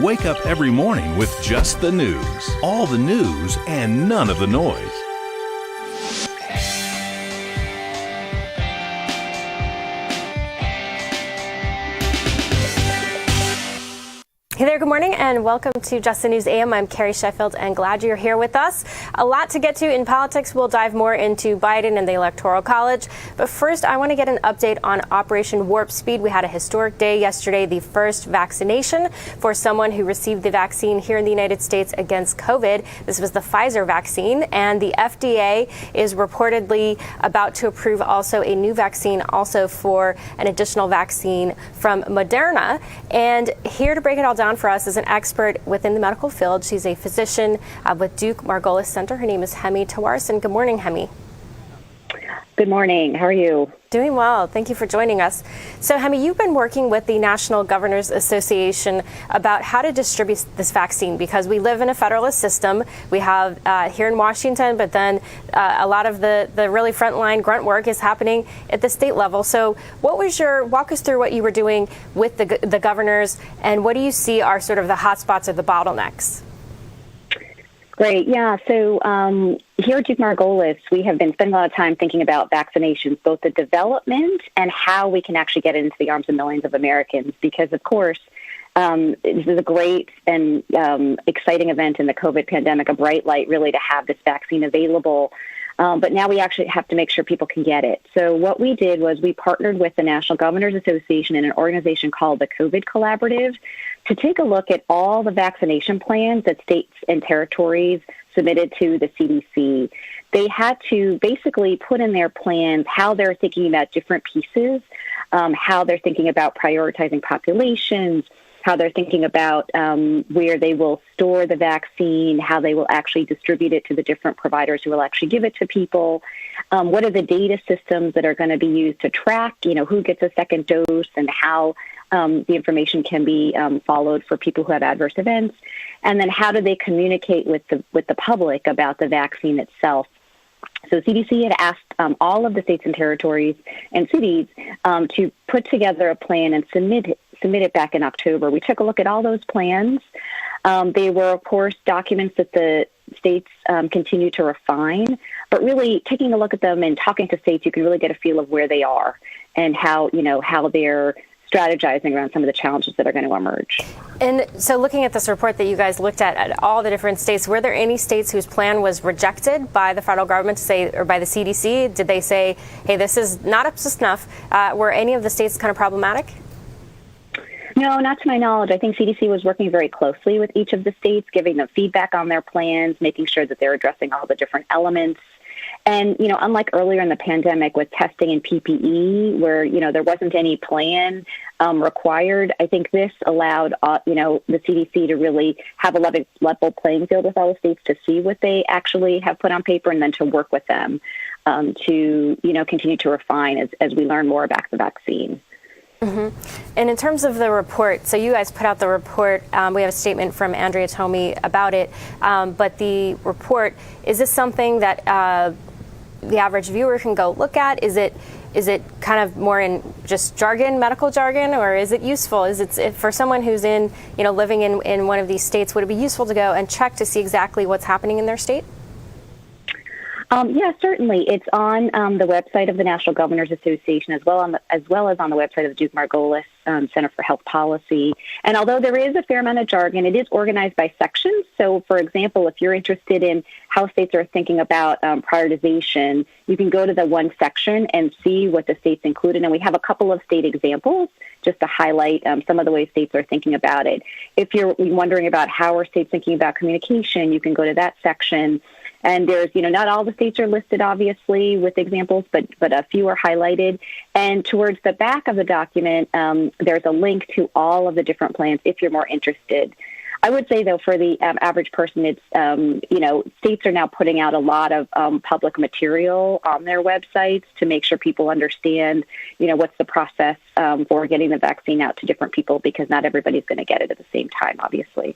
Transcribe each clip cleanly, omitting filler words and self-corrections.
Wake up every morning with just the news. All the news and none of the noise. Hey there, good morning, and welcome to Just the News AM. I'm Carrie Sheffield, and glad you're here with us. A lot to get to in politics. We'll dive more into Biden and the Electoral College. But first, I want to get an update on Operation Warp Speed. We had a historic day yesterday, the first vaccination for someone who received the vaccine here in the United States against COVID. This was the Pfizer vaccine, and the FDA is reportedly about to approve also a new vaccine, also for an additional vaccine from Moderna. And here to break it all down for us is an expert within the medical field. She's a physician with Duke Margolis Center. Her name is Hemi Tawarson. Good morning, Hemi. Good morning. How are you? Doing well. Thank you for joining us. So, Hemi, you've been working with the National Governors Association about how to distribute this vaccine, because we live in a federalist system. We have here in Washington, but then a lot of the really frontline grunt work is happening at the state level. So walk us through what you were doing with the governors, and what do you see are sort of the hot spots or the bottlenecks? Great. Yeah. So here at Duke Margolis, we have been spending a lot of time thinking about vaccinations, both the development and how we can actually get it into the arms of millions of Americans. Because, of course, this is a great and exciting event in the COVID pandemic, a bright light really to have this vaccine available. But now we actually have to make sure people can get it. So what we did was we partnered with the National Governors Association and an organization called the COVID Collaborative to take a look at all the vaccination plans that states and territories submitted to the CDC. They had to basically put in their plans how they're thinking about different pieces, how they're thinking about prioritizing populations, how they're thinking about where they will store the vaccine, how they will actually distribute it to the different providers who will actually give it to people. What are the data systems that are going to be used to track, who gets a second dose and how the information can be followed for people who have adverse events. And then how do they communicate with the public about the vaccine itself? So CDC had asked all of the states and territories and cities to put together a plan and submit it back in October. We took a look at all those plans. They were, of course, documents that the states continue to refine, but really taking a look at them and talking to states, you can really get a feel of where they are and how they're strategizing around some of the challenges that are going to emerge. And so looking at this report that you guys looked at all the different states, were there any states whose plan was rejected by the federal government or by the CDC? Did they say, hey, this is not up to snuff? Were any of the states kind of problematic? No, not to my knowledge. I think CDC was working very closely with each of the states, giving them feedback on their plans, making sure that they're addressing all the different elements. And, unlike earlier in the pandemic with testing and PPE, where, there wasn't any plan required, I think this allowed, the CDC to really have a level playing field with all the states to see what they actually have put on paper and then to work with them to, continue to refine as we learn more about the vaccine. Mm-hmm. And in terms of the report, so you guys put out the report. We have a statement from Andrea Tomey about it. But the report, is this something that the average viewer can go look at? Is it kind of more in just jargon, medical jargon, or is it useful? Is it for someone who's living in one of these states, would it be useful to go and check to see exactly what's happening in their state? Yeah, certainly. It's on the website of the National Governors Association, as well as on the website of the Duke Margolis Center for Health Policy. And although there is a fair amount of jargon, it is organized by sections. So, for example, if you're interested in how states are thinking about prioritization, you can go to the one section and see what the states included. And we have a couple of state examples just to highlight some of the ways states are thinking about it. If you're wondering about how are states thinking about communication, you can go to that section. And there's, not all the states are listed, obviously, with examples, but a few are highlighted. And towards the back of the document, there's a link to all of the different plans if you're more interested. I would say, though, for the average person, it's, states are now putting out a lot of public material on their websites to make sure people understand, what's the process for getting the vaccine out to different people, because not everybody's going to get it at the same time, obviously.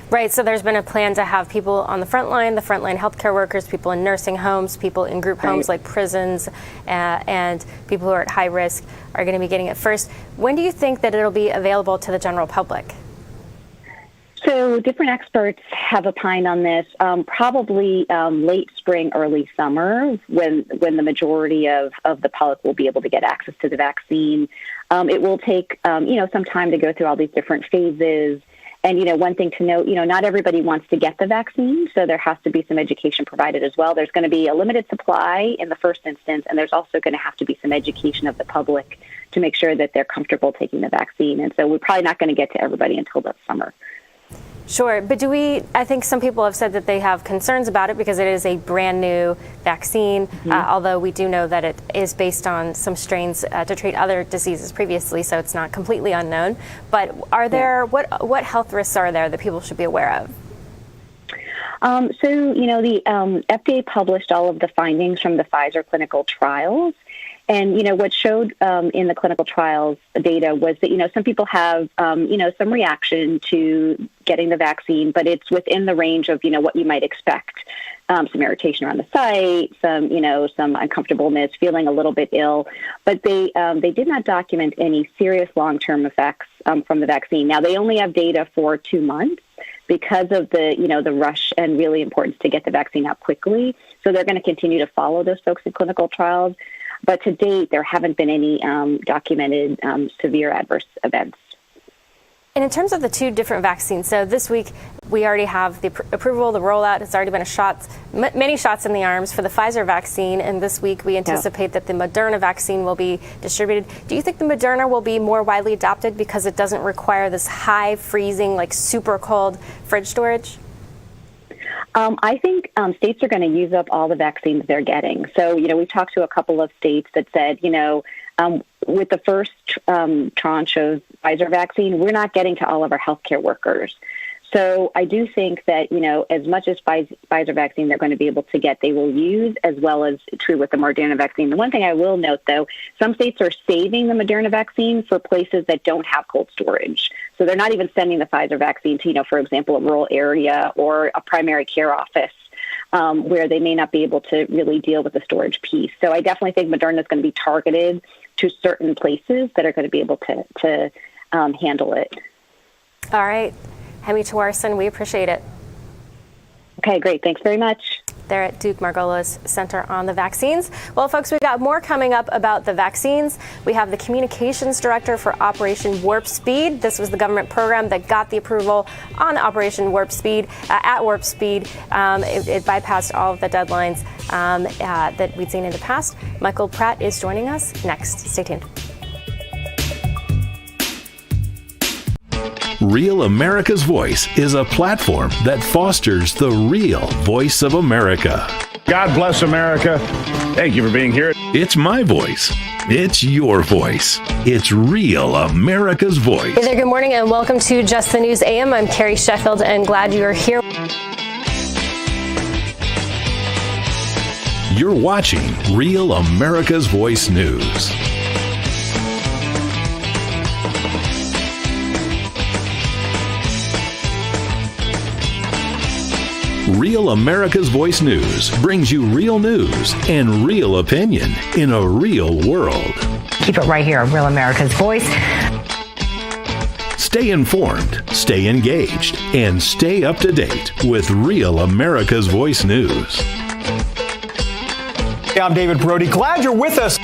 Right. So there's been a plan to have people on the front line healthcare workers, people in nursing homes, people in group homes like prisons, and people who are at high risk are going to be getting it first. When do you think that it'll be available to the general public? different experts have opined on this, probably late spring, early summer, when the majority of the public will be able to get access to the vaccine. It will take, some time to go through all these different phases. And, one thing to note, not everybody wants to get the vaccine, so there has to be some education provided as well. There's going to be a limited supply in the first instance, and there's also going to have to be some education of the public to make sure that they're comfortable taking the vaccine. And so we're probably not going to get to everybody until the summer. Sure, but I think some people have said that they have concerns about it because it is a brand new vaccine, although we do know that it is based on some strains to treat other diseases previously, so it's not completely unknown. But are there, what health risks are there that people should be aware of? The FDA published all of the findings from the Pfizer clinical trials. And, what showed in the clinical trials data was that, some people have, some reaction to getting the vaccine, but it's within the range of, what you might expect. Some irritation around the site, some uncomfortableness, feeling a little bit ill. But they did not document any serious long-term effects from the vaccine. Now, they only have data for 2 months because of the rush and really importance to get the vaccine out quickly. So they're going to continue to follow those folks in clinical trials. But to date, there haven't been any documented severe adverse events. And in terms of the two different vaccines, so this week we already have the approval, the rollout. It's already been many shots in the arms for the Pfizer vaccine. And this week we anticipate that the Moderna vaccine will be distributed. Do you think the Moderna will be more widely adopted because it doesn't require this high freezing, like super cold fridge storage? I think states are going to use up all the vaccines they're getting. So, we've talked to a couple of states that said, with the first tranche of Pfizer vaccine, we're not getting to all of our healthcare workers. So I do think that, as much as Pfizer vaccine they're going to be able to get, they will use, as well as true with the Moderna vaccine. The one thing I will note, though, some states are saving the Moderna vaccine for places that don't have cold storage. So they're not even sending the Pfizer vaccine to, for example, a rural area or a primary care office where they may not be able to really deal with the storage piece. So I definitely think Moderna is going to be targeted to certain places that are going to be able to handle it. All right. Hemi Tawarson, we appreciate it. Okay, great. Thanks very much. They're at Duke Margolis Center on the vaccines. Well, folks, we've got more coming up about the vaccines. We have the communications director for Operation Warp Speed. This was the government program that got the approval on Operation Warp Speed, at Warp Speed. It bypassed all of the deadlines that we'd seen in the past. Michael Pratt is joining us next. Stay tuned. Real America's Voice is a platform that fosters the real voice of America. God bless America. Thank you for being here. It's my voice. It's your voice. It's Real America's Voice. Hey there, good morning, and welcome to Just the News AM. I'm Carrie Sheffield, and glad you are here. You're watching Real America's Voice News. Real America's Voice News brings you real news and real opinion in a real world. Keep it right here on Real America's Voice. Stay informed, stay engaged, and stay up to date with Real America's Voice News. Hey, I'm David Brody. Glad you're with us.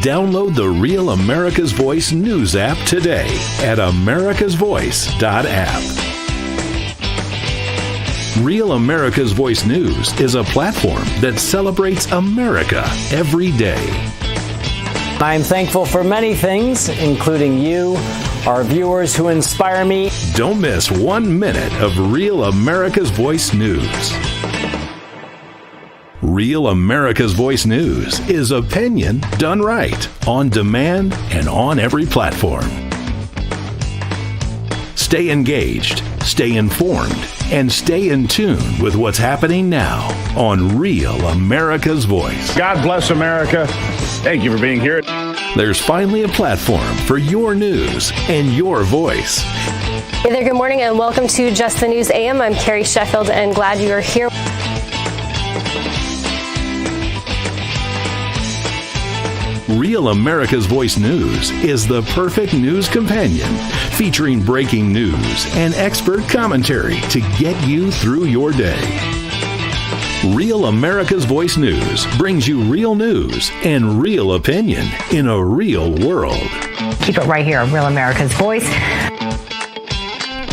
Download the Real America's Voice News app today at americasvoice.app. Real America's Voice News is a platform that celebrates America every day. I'm thankful for many things, including you, our viewers who inspire me. Don't miss 1 minute of Real America's Voice News. Real America's Voice News is opinion done right, on demand, and on every platform. Stay engaged, stay informed, and stay in tune with what's happening now on Real America's Voice. God bless America. Thank you for being here. There's finally a platform for your news and your voice. Hey there, good morning, and welcome to Just the News AM. I'm Carrie Sheffield, and glad you are here. Real America's Voice News is the perfect news companion, featuring breaking news and expert commentary to get you through your day. Real America's Voice News brings you real news and real opinion in a real world. Keep it right here, Real America's Voice.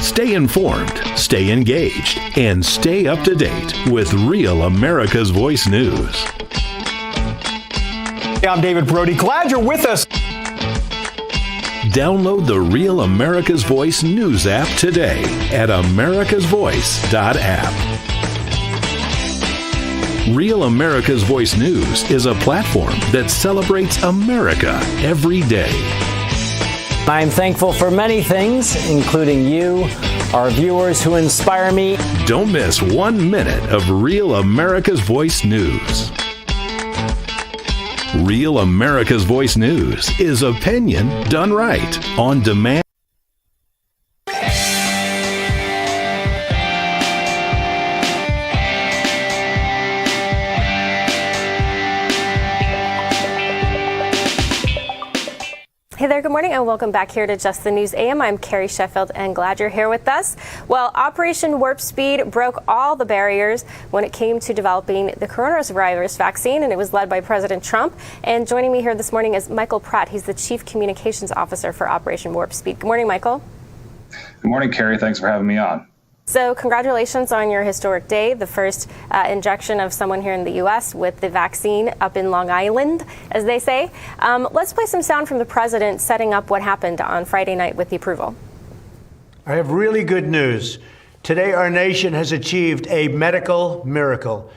Stay informed, stay engaged, and stay up to date with Real America's Voice News. I'm David Brody. Glad you're with us. Download the Real America's Voice News app today at americasvoice.app. Real America's Voice News is a platform that celebrates America every day. I'm thankful for many things, including you, our viewers who inspire me. Don't miss 1 minute of Real America's Voice News. Real America's Voice News is opinion done right, on demand. Hey there, good morning, and welcome back here to Just the News AM. I'm Carrie Sheffield, and glad you're here with us. Well, Operation Warp Speed broke all the barriers when it came to developing the coronavirus vaccine, and it was led by President Trump. And joining me here this morning is Michael Pratt. He's the Chief Communications Officer for Operation Warp Speed. Good morning, Michael. Good morning, Carrie. Thanks for having me on. So congratulations on your historic day, the first injection of someone here in the U.S. with the vaccine up in Long Island, as they say. Let's play some sound from the president setting up what happened on Friday night with the approval. I have really good news. Today, our nation has achieved a medical miracle.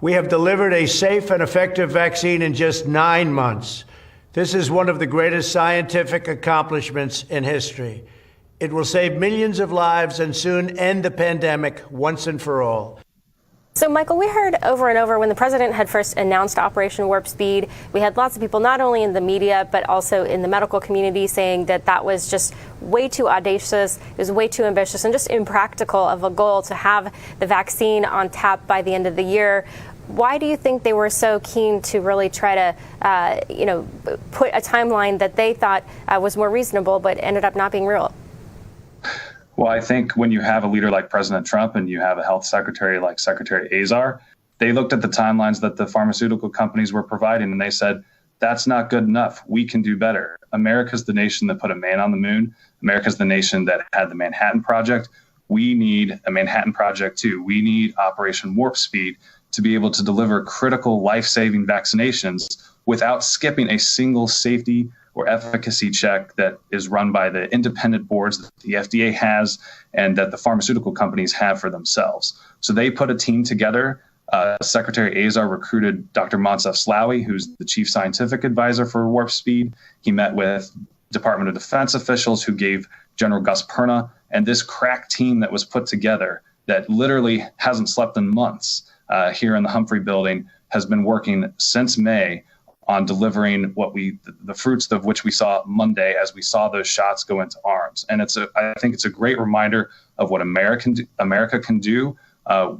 We have delivered a safe and effective vaccine in just 9 months. This is one of the greatest scientific accomplishments in history. It will save millions of lives and soon end the pandemic once and for all. So, Michael, we heard over and over when the president had first announced Operation Warp Speed, we had lots of people, not only in the media, but also in the medical community, saying that that was just way too audacious, it was way too ambitious, and just impractical of a goal to have the vaccine on tap by the end of the year. Why do you think they were so keen to really try to, put a timeline that they thought was more reasonable, but ended up not being real? Well, I think when you have a leader like President Trump and you have a health secretary like Secretary Azar, they looked at the timelines that the pharmaceutical companies were providing and they said, that's not good enough. We can do better. America's the nation that put a man on the moon. America's the nation that had the Manhattan Project. We need a Manhattan Project too. We need Operation Warp Speed to be able to deliver critical life-saving vaccinations without skipping a single safety or efficacy check that is run by the independent boards that the FDA has and that the pharmaceutical companies have for themselves. So they put a team together. Secretary Azar recruited Dr. Moncef Slaoui, who's the chief scientific advisor for Warp Speed. He met with Department of Defense officials who gave General Gus Perna, and this crack team that was put together that literally hasn't slept in months here in the Humphrey building has been working since May on delivering the fruits of which we saw Monday as we saw those shots go into arms. And I think it's a great reminder of what America can do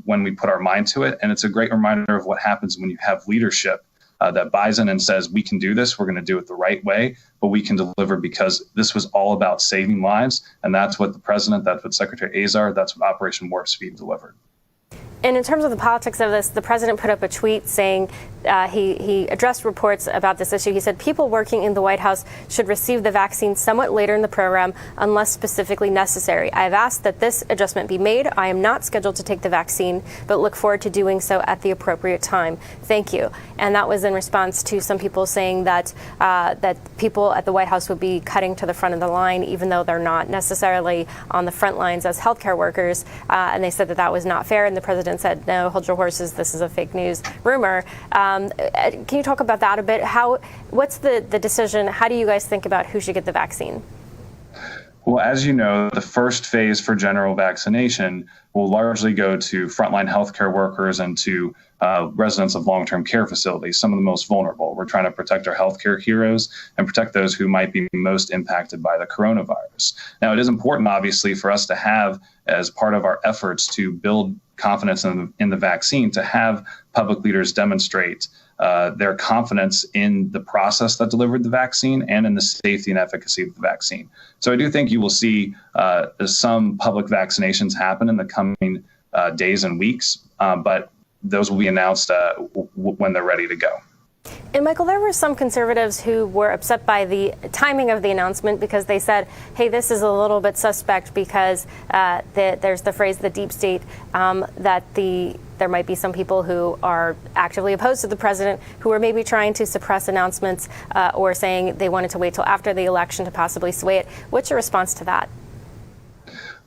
when we put our mind to it. And it's a great reminder of what happens when you have leadership that buys in and says, we can do this, we're going to do it the right way, but we can deliver because this was all about saving lives. And that's what the president, that's what Secretary Azar, that's what Operation Warp Speed delivered. And in terms of the politics of this, the president put up a tweet saying he addressed reports about this issue. He said people working in the White House should receive the vaccine somewhat later in the program unless specifically necessary. I have asked that this adjustment be made. I am not scheduled to take the vaccine, but look forward to doing so at the appropriate time. Thank you. And that was in response to some people saying that that people at the White House would be cutting to the front of the line, even though they're not necessarily on the front lines as healthcare workers. And they said that that was not fair. And the president said, no, hold your horses. This is a fake news rumor. Can you talk about that a bit? What's the decision? How do you guys think about who should get the vaccine? Well, as you know, the first phase for general vaccination will largely go to frontline healthcare workers and to residents of long-term care facilities, some of the most vulnerable. We're trying to protect our healthcare heroes and protect those who might be most impacted by the coronavirus. Now, it is important, obviously, for us to have, as part of our efforts to build confidence in the vaccine, to have public leaders demonstrate their confidence in the process that delivered the vaccine and in the safety and efficacy of the vaccine. So I do think you will see some public vaccinations happen in the coming days and weeks, but those will be announced when they're ready to go. And Michael, there were some conservatives who were upset by the timing of the announcement because they said, hey, this is a little bit suspect because there's the phrase, the deep state, that there might be some people who are actively opposed to the president who are maybe trying to suppress announcements or saying they wanted to wait till after the election to possibly sway it. What's your response to that?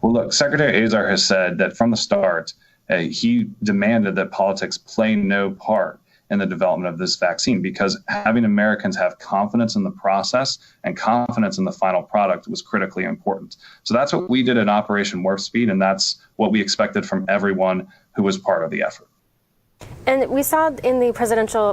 Well, look, Secretary Azar has said that from the start, he demanded that politics play no part in the development of this vaccine, because having Americans have confidence in the process and confidence in the final product was critically important. So that's what we did at Operation Warp Speed, and that's what we expected from everyone who was part of the effort. And we saw in the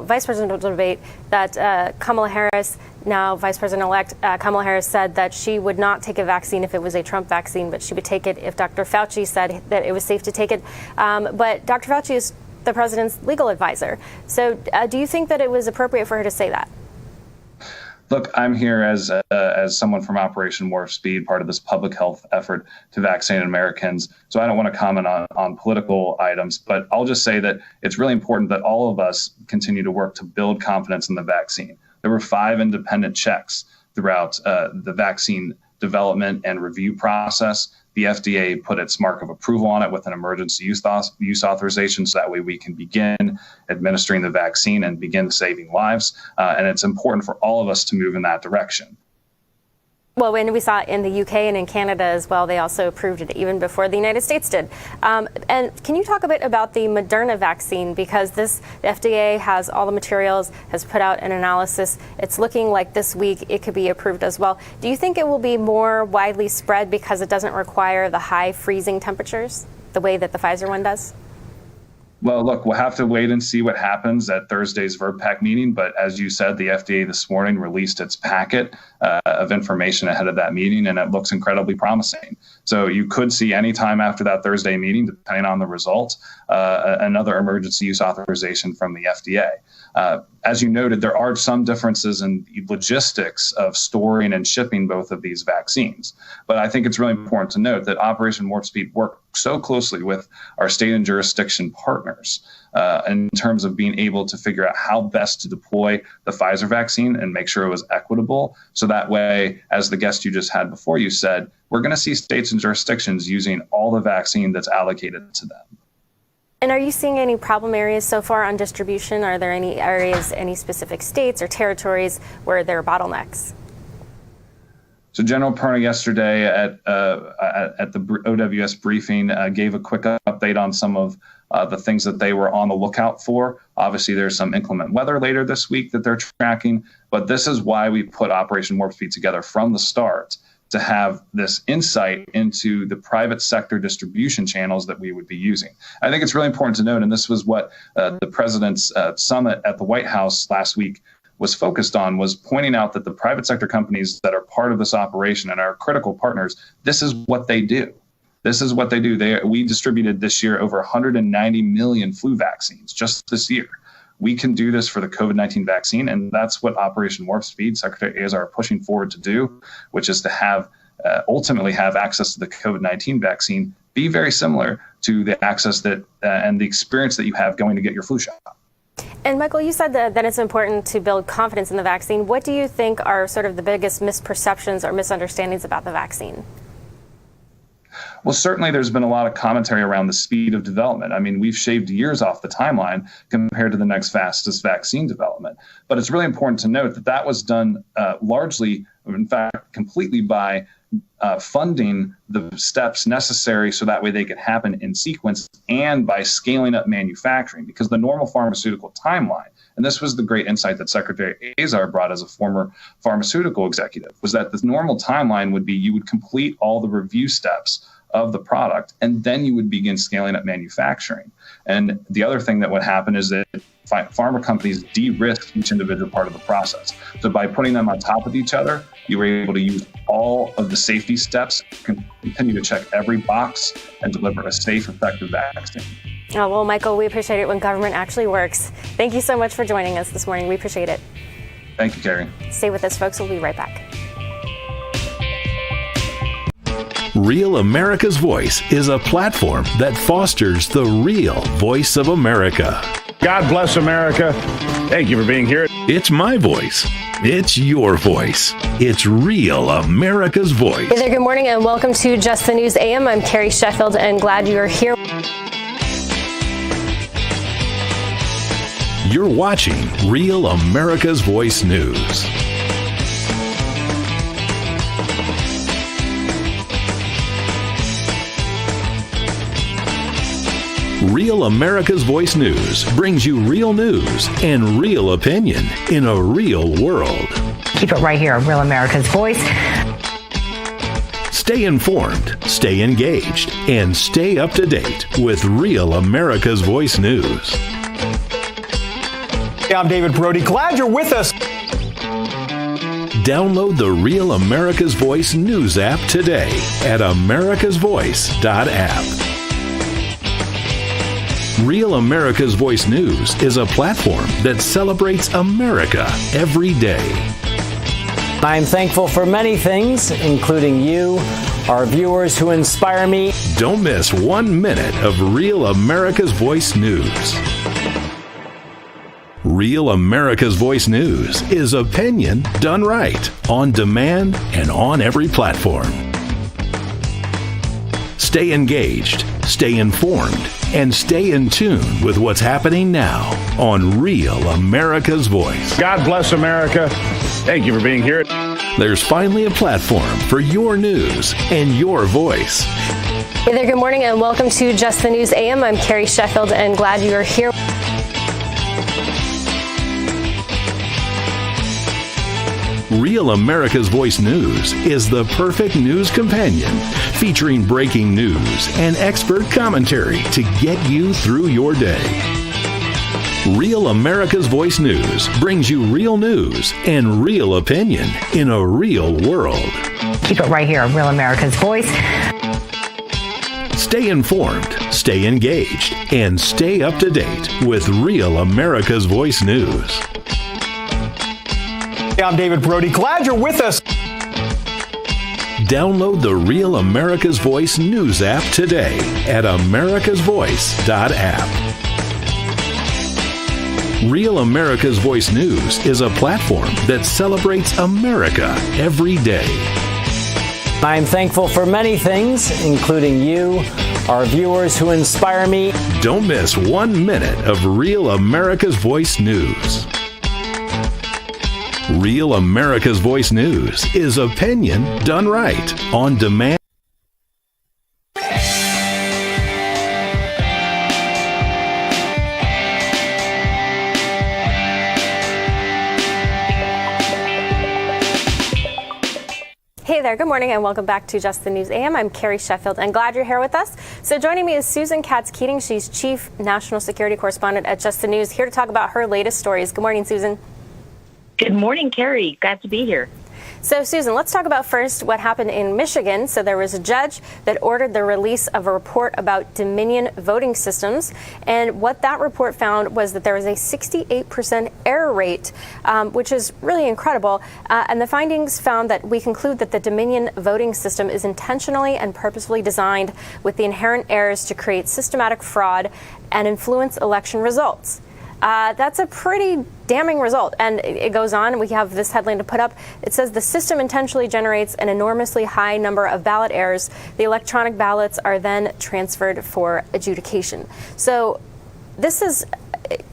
vice presidential debate that Kamala Harris, now Vice President-elect Kamala Harris, said that she would not take a vaccine if it was a Trump vaccine, but she would take it if Dr. Fauci said that it was safe to take it. But Dr. Fauci is the president's legal advisor. So do you think that it was appropriate for her to say that? Look, I'm here as someone from Operation Warp Speed, part of this public health effort to vaccinate Americans. So I don't want to comment on political items, but I'll just say that it's really important that all of us continue to work to build confidence in the vaccine. There were 5 independent checks throughout the vaccine development and review process. The FDA put its mark of approval on it with an emergency use authorization, so that way we can begin administering the vaccine and begin saving lives. And it's important for all of us to move in that direction. Well, when we saw in the UK and in Canada as well, they also approved it even before the United States did. And can you talk a bit about the Moderna vaccine? Because the FDA has all the materials, has put out an analysis. It's looking like this week it could be approved as well. Do you think it will be more widely spread because it doesn't require the high freezing temperatures the way that the Pfizer one does? Well, look, we'll have to wait and see what happens at Thursday's VRBPAC meeting. But as you said, the FDA this morning released its packet of information ahead of that meeting, and it looks incredibly promising. So you could see any time after that Thursday meeting, depending on the results, another emergency use authorization from the FDA. As you noted, there are some differences in the logistics of storing and shipping both of these vaccines. But I think it's really important to note that Operation Warp Speed worked so closely with our state and jurisdiction partners in terms of being able to figure out how best to deploy the Pfizer vaccine and make sure it was equitable. So that way, as the guest you just had before you said, we're going to see states and jurisdictions using all the vaccine that's allocated to them. And are you seeing any problem areas so far on distribution? Are there any areas, any specific states or territories where there are bottlenecks? So General Perna yesterday at the OWS briefing gave a quick update on some of the things that they were on the lookout for. Obviously, there's some inclement weather later this week that they're tracking, but this is why we put Operation Warp Speed together from the start, to have this insight into the private sector distribution channels that we would be using. I think it's really important to note, and this was what the president's summit at the White House last week was focused on, was pointing out that the private sector companies that are part of this operation and are critical partners, this is what they do. This is what they do. We distributed this year over 190 million flu vaccines just this year. We can do this for the COVID-19 vaccine, and that's what Operation Warp Speed, Secretary Azar, are pushing forward to do, which is to have ultimately have access to the COVID-19 vaccine be very similar to the access that and the experience that you have going to get your flu shot. And Michael, you said that it's important to build confidence in the vaccine. What do you think are sort of the biggest misperceptions or misunderstandings about the vaccine? Well, certainly there's been a lot of commentary around the speed of development. I mean, we've shaved years off the timeline compared to the next fastest vaccine development. But it's really important to note that that was done largely, in fact, completely by funding the steps necessary so that way they could happen in sequence, and by scaling up manufacturing, because the normal pharmaceutical timeline, and this was the great insight that Secretary Azar brought as a former pharmaceutical executive, was that the normal timeline would be you would complete all the review steps of the product, and then you would begin scaling up manufacturing. And the other thing that would happen is that pharma companies de-risk each individual part of the process. So by putting them on top of each other, you were able to use all of the safety steps, continue to check every box, and deliver a safe, effective vaccine. Oh, well, Michael, we appreciate it when government actually works. Thank you so much for joining us this morning. We appreciate it. Thank you, Carrie. Stay with us, folks. We'll be right back. Real America's Voice is a platform that fosters the real voice of America. God bless America. Thank you for being here. It's my voice. It's your voice. It's Real America's Voice. Hey there, good morning, and welcome to Just the News AM. I'm Carrie Sheffield, and glad you're here. You're watching Real America's Voice News. Real America's Voice News brings you real news and real opinion in a real world. Keep it right here, Real America's Voice. Stay informed, stay engaged, and stay up to date with Real America's Voice News. Hey, I'm David Brody. Glad you're with us. Download the Real America's Voice News app today at americasvoice.app. Real America's Voice News is a platform that celebrates America every day. I'm thankful for many things, including you, our viewers who inspire me. Don't miss 1 minute of Real America's Voice News. Real America's Voice News is opinion done right, on demand, and on every platform. Stay engaged, stay informed, and stay in tune with what's happening now on Real America's Voice. God bless America. Thank you for being here. There's finally a platform for your news and your voice. Hey there, good morning, and welcome to Just the News AM. I'm Carrie Sheffield, and glad you are here. Real America's Voice News is the perfect news companion, featuring breaking news and expert commentary to get you through your day. Real America's Voice News brings you real news and real opinion in a real world. Keep it right here, Real America's Voice. Stay informed, stay engaged, and stay up to date with Real America's Voice News. Hey, I'm David Brody. Glad you're with us. Download the Real America's Voice News app today at americasvoice.app. Real America's Voice News is a platform that celebrates America every day. I'm thankful for many things, including you, our viewers who inspire me. Don't miss 1 minute of Real America's Voice News. Real America's Voice News is opinion done right, on demand. Hey there, good morning, and welcome back to Just the News AM. I'm Carrie Sheffield, and glad you're here with us. So joining me is Susan Katz-Keating. She's Chief National Security Correspondent at Just the News, here to talk about her latest stories. Good morning, Susan. Good morning, Carrie. Glad to be here. So, Susan, let's talk about first what happened in Michigan. So there was a judge that ordered the release of a report about Dominion voting systems. And what that report found was that there was a 68% error rate, which is really incredible. And the findings found that we conclude that the Dominion voting system is intentionally and purposefully designed with the inherent errors to create systematic fraud and influence election results. That's a pretty damning result. And it goes on. We have this headline to put up. It says the system intentionally generates an enormously high number of ballot errors. The electronic ballots are then transferred for adjudication. So this is,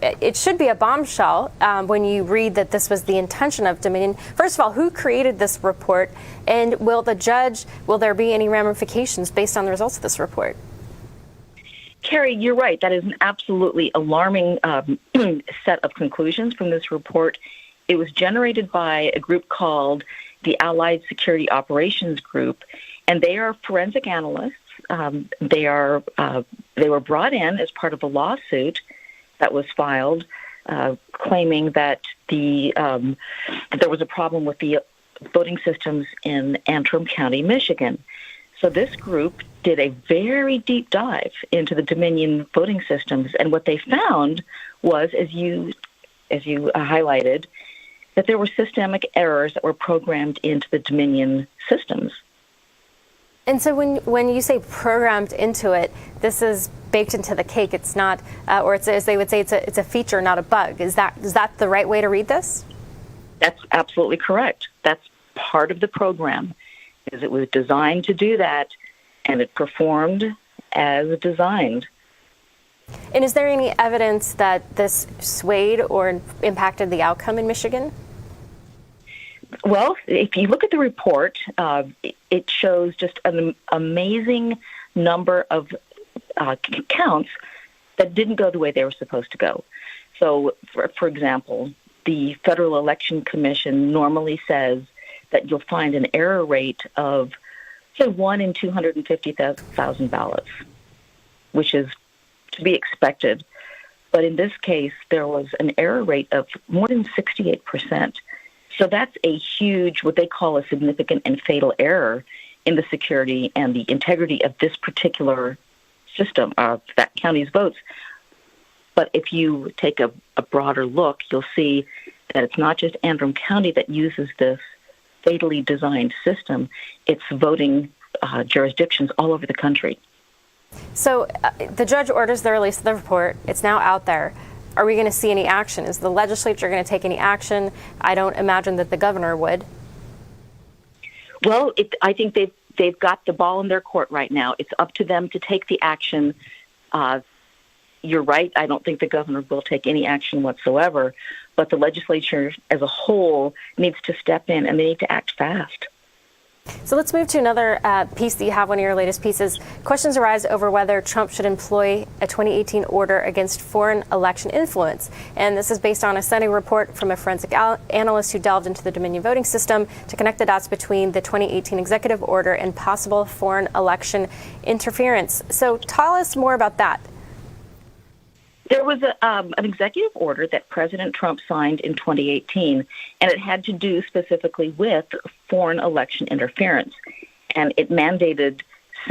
it should be a bombshell when you read that this was the intention of Dominion. First of all, who created this report? And will there be any ramifications based on the results of this report? Carrie, you're right. That is an absolutely alarming set of conclusions from this report. It was generated by a group called the Allied Security Operations Group, and they are forensic analysts. They were brought in as part of a lawsuit that was filed, claiming that that there was a problem with the voting systems in Antrim County, Michigan. So this group did a very deep dive into the Dominion voting systems, and what they found was, as you highlighted, that there were systemic errors that were programmed into the Dominion systems. And so when you say programmed into it, this is baked into the cake. It's not, or it's, as they would say, it's a feature, not a bug. Is that the right way to read this? That's absolutely correct. That's part of the program, is it was designed to do that, and it performed as designed. And is there any evidence that this swayed or impacted the outcome in Michigan? Well, if you look at the report, it shows just an amazing number of counts that didn't go the way they were supposed to go. So, for example, the Federal Election Commission normally says that you'll find an error rate of, say, 1 in 250,000 ballots, which is to be expected. But in this case, there was an error rate of more than 68%. So that's a huge, what they call a significant and fatal error in the security and the integrity of this particular system, that county's votes. But if you take a broader look, you'll see that it's not just Antrim County that uses this fatally designed system. It's voting jurisdictions all over the country. So the judge orders the release of the report. It's now out there. Are we going to see any action? Is the legislature going to take any action? I don't imagine that the governor would. Well, I think they've got the ball in their court right now. It's up to them to take the action. You're right. I don't think the governor will take any action whatsoever. But the legislature as a whole needs to step in, and they need to act fast. So let's move to another piece that you have, one of your latest pieces. Questions arise over whether Trump should employ a 2018 order against foreign election influence. And this is based on a Sunday report from a forensic analyst who delved into the Dominion voting system to connect the dots between the 2018 executive order and possible foreign election interference. So tell us more about that. There was an executive order that President Trump signed in 2018, and it had to do specifically with foreign election interference. And it mandated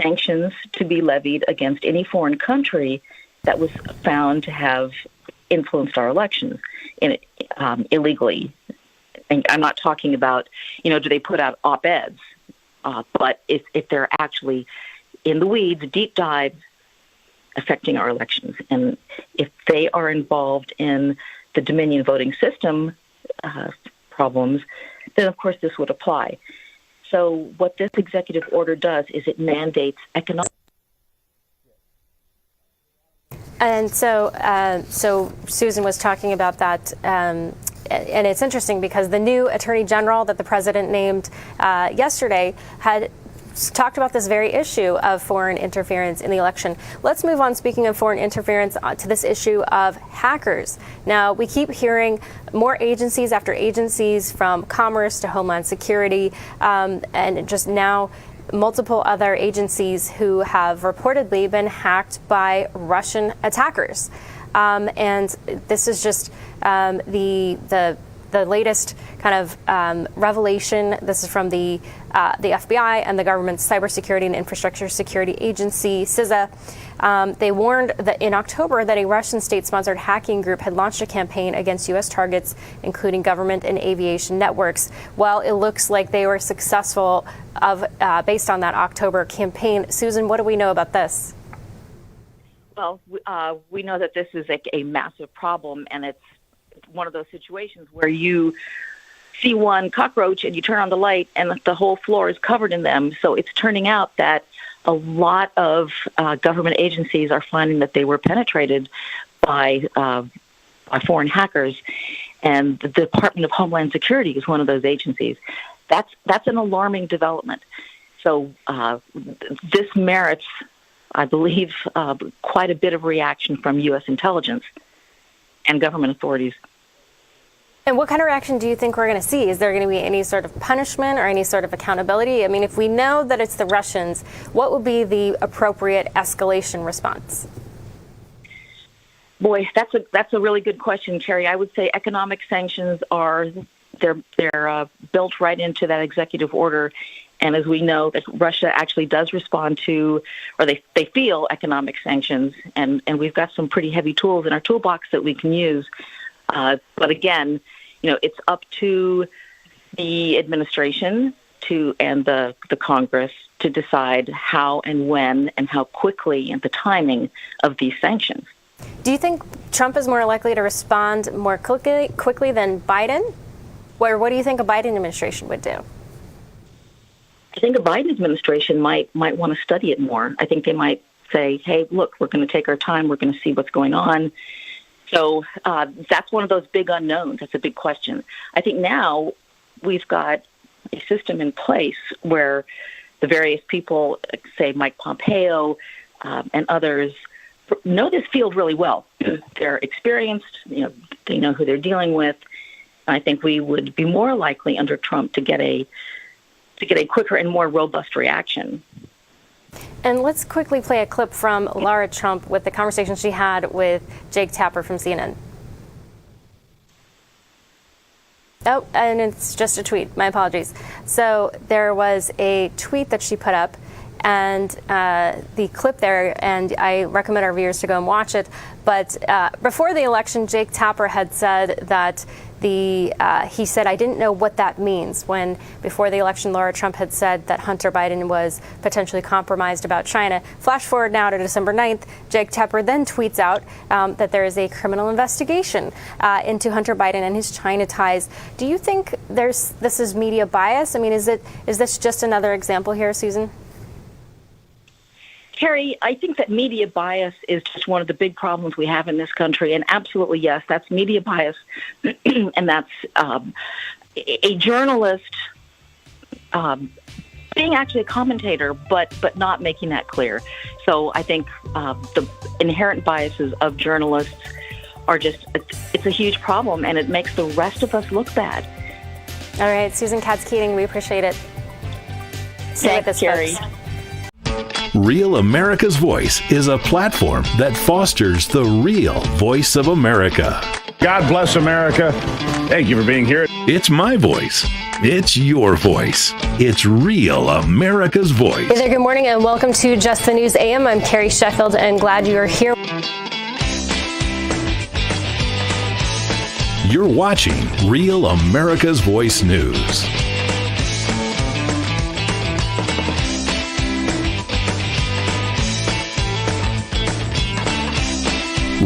sanctions to be levied against any foreign country that was found to have influenced our elections illegally. And I'm not talking about, do they put out op-eds, but if they're actually in the weeds, deep dive, affecting our elections. And if they are involved in the Dominion voting system problems, then of course this would apply. So what this executive order does is it mandates economic. And so Susan was talking about that, and it's interesting because the new Attorney General that the president named yesterday had talked about this very issue of foreign interference in the election. Let's move on, speaking of foreign interference, to this issue of hackers. Now, we keep hearing more agencies after agencies, from Commerce to Homeland Security, and just now multiple other agencies who have reportedly been hacked by Russian attackers. And this is just the latest kind of revelation. This is from the FBI and the government's Cybersecurity and Infrastructure Security Agency, CISA. They warned that in October that a Russian state-sponsored hacking group had launched a campaign against U.S. targets, including government and aviation networks. Well, it looks like they were successful based on that October campaign. Susan, what do we know about this? Well, we know that this is a massive problem, and it's one of those situations where you see one cockroach and you turn on the light and the whole floor is covered in them. So it's turning out that a lot of government agencies are finding that they were penetrated by foreign hackers, and the Department of Homeland Security is one of those agencies. That's an alarming development. So this merits, I believe, quite a bit of reaction from U.S. intelligence and government authorities. And what kind of reaction do you think we're going to see? Is there going to be any sort of punishment or any sort of accountability? I mean, if we know that it's the Russians, what would be the appropriate escalation response? Boy, that's a really good question, Carrie. I would say economic sanctions they're built right into that executive order, And as we know, that Russia actually does respond to, or they feel, economic sanctions. And we've got some pretty heavy tools in our toolbox that we can use. But again, it's up to the administration and the Congress to decide how and when and how quickly and the timing of these sanctions. Do you think Trump is more likely to respond more quickly than Biden? Or what do you think a Biden administration would do? I think a Biden administration might want to study it more. I think they might say, hey, look, we're going to take our time. We're going to see what's going on. So that's one of those big unknowns. That's a big question. I think now we've got a system in place where the various people, say Mike Pompeo and others, know this field really well. They're experienced. They know who they're dealing with. I think we would be more likely under Trump to get a quicker and more robust reaction. And let's quickly play a clip from Lara Trump with the conversation she had with Jake Tapper from CNN. Oh, and it's just a tweet. My apologies. So there was a tweet that she put up, and the clip there, and I recommend our viewers to go and watch it. But before the election, Jake Tapper had said that he said, I didn't know what that means, when before the election, Lara Trump had said that Hunter Biden was potentially compromised about China. Flash forward now to December 9th, Jake Tapper then tweets out that there is a criminal investigation into Hunter Biden and his China ties. Do you think this is media bias? I mean, is this just another example here, Susan? Carrie, I think that media bias is just one of the big problems we have in this country. And absolutely, yes, that's media bias. And that's a journalist being actually a commentator, but not making that clear. So I think the inherent biases of journalists are it's a huge problem, and it makes the rest of us look bad. All right, Susan Katz-Keating, we appreciate it. Stay with us, Carrie. Folks. Real America's Voice is a platform that fosters the real voice of America. God bless America. Thank you for being here. It's my voice. It's your voice. It's Real America's Voice. Hey there, good morning, and welcome to Just the News AM. I'm Carrie Sheffield, and glad you are here. You're watching Real America's Voice News.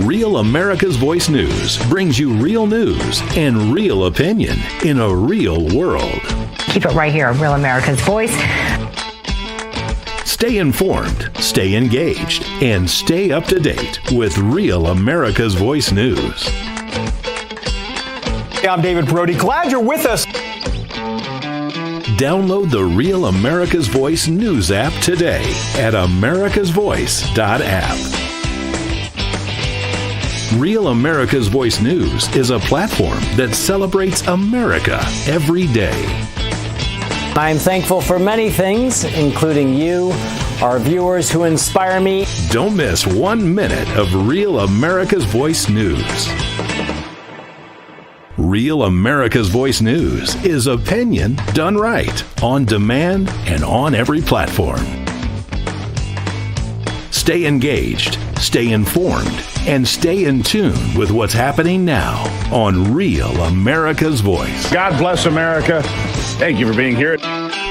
Real America's Voice News brings you real news and real opinion in a real world. Keep it right here, Real America's Voice. Stay informed, stay engaged, and stay up to date with Real America's Voice News. Hey, I'm David Brody. Glad you're with us. Download the Real America's Voice News app today at americasvoice.app. Real America's Voice News is a platform that celebrates America every day. I'm thankful for many things, including you, our viewers who inspire me. Don't miss 1 minute of Real America's Voice News. Real America's Voice News is opinion done right, on demand, and on every platform. Stay engaged, stay informed, and stay in tune with what's happening now on Real America's Voice. God bless America. Thank you for being here.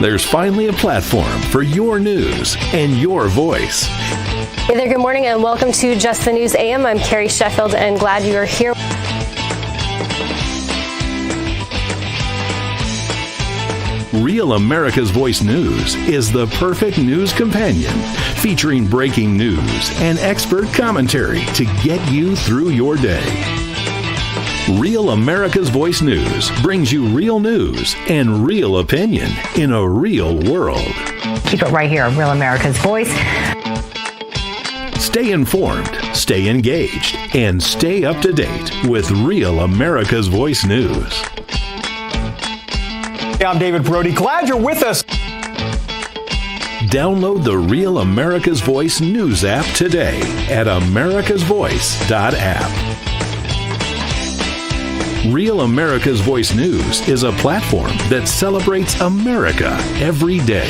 There's finally a platform for your news and your voice. Hey there, good morning, and welcome to Just the News AM. I'm Carrie Sheffield, and glad you are here. Real America's Voice News is the perfect news companion, featuring breaking news and expert commentary to get you through your day. Real America's Voice News brings you real news and real opinion in a real world. Keep it right here, Real America's Voice. Stay informed, stay engaged, and stay up to date with Real America's Voice News. Hey, I'm David Brody. Glad you're with us. Download the Real America's Voice News app today at americasvoice.app. Real America's Voice News is a platform that celebrates America every day.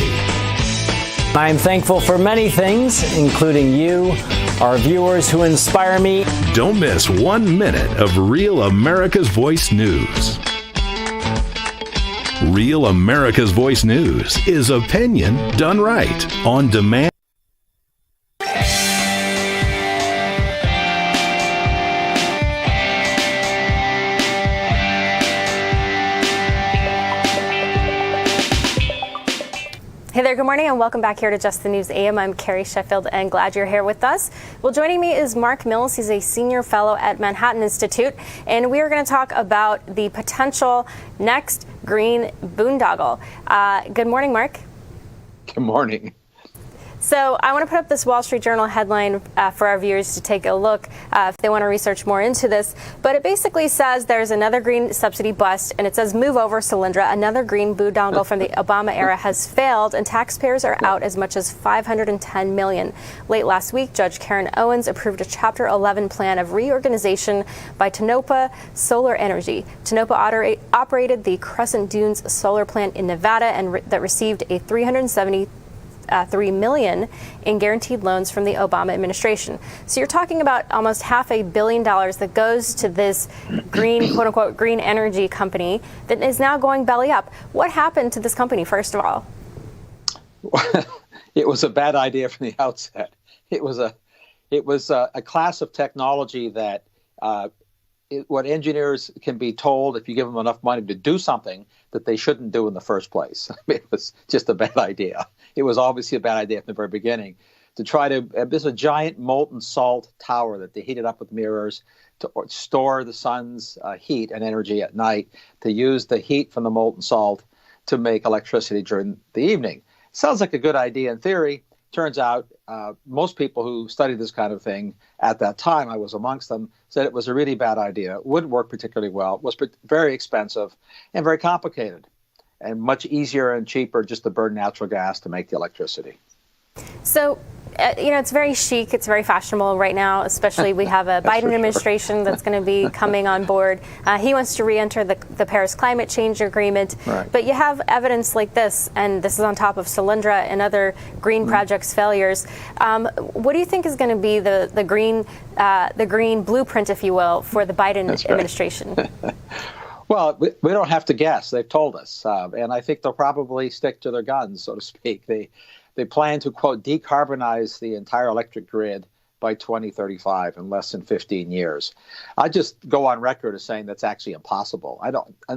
I am thankful for many things, including you, our viewers who inspire me. Don't miss 1 minute of Real America's Voice News. Real America's Voice News is opinion done right, on demand. Hey there, good morning, and welcome back here to Just the News AM. I'm Carrie Sheffield, and glad you're here with us. Well, joining me is Mark Mills. He's a senior fellow at Manhattan Institute, and we are going to talk about the potential next green boondoggle. Good morning, Mark. Good morning. So I want to put up this Wall Street Journal headline for our viewers to take a look if they want to research more into this. But it basically says there's another green subsidy bust, and it says move over, Solyndra. Another green boondoggle from the Obama era has failed, and taxpayers are out as much as $510 million. Late last week, Judge Karen Owens approved a Chapter 11 plan of reorganization by Tonopah Solar Energy. Tonopah operated the Crescent Dunes solar plant in Nevada and that received a $373 million in guaranteed loans from the Obama administration. So you're talking about almost $500 million that goes to this green, quote unquote, green energy company that is now going belly up. What happened to this company, first of all? It was a bad idea from the outset. It was a class of technology that what engineers can be told if you give them enough money to do something that they shouldn't do in the first place. I mean, it was just a bad idea. It was obviously a bad idea from the very beginning to try to, there's a giant molten salt tower that they heated up with mirrors to store the sun's heat and energy at night, to use the heat from the molten salt to make electricity during the evening. Sounds like a good idea in theory. Turns out most people who studied this kind of thing at that time, I was amongst them, said it was a really bad idea. It wouldn't work particularly well. It was very expensive and very complicated, and much easier and cheaper just to burn natural gas to make the electricity. So, it's very chic. It's very fashionable right now, especially we have a Biden administration that's going to be coming on board. He wants to re-enter the Paris Climate Change Agreement. Right. But you have evidence like this, and this is on top of Solyndra and other green projects' failures. What do you think is going to be the green blueprint, if you will, for the Biden administration? Well, we don't have to guess. They've told us. And I think they'll probably stick to their guns, so to speak. They plan to, quote, decarbonize the entire electric grid by 2035 in less than 15 years. I just go on record as saying that's actually impossible.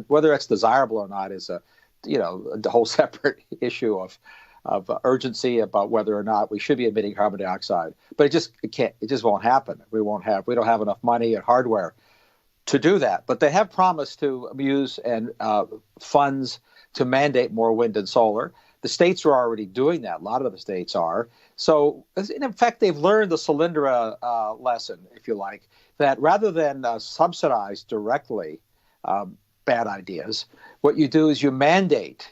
Whether it's desirable or not is a whole separate issue of urgency about whether or not we should be emitting carbon dioxide. But it just won't happen. We don't have enough money and hardware to do that. But they have promised to use funds to mandate more wind and solar. The states are already doing that. A lot of the states are. So, in effect, they've learned the Solyndra lesson, if you like, that rather than subsidize directly bad ideas, what you do is you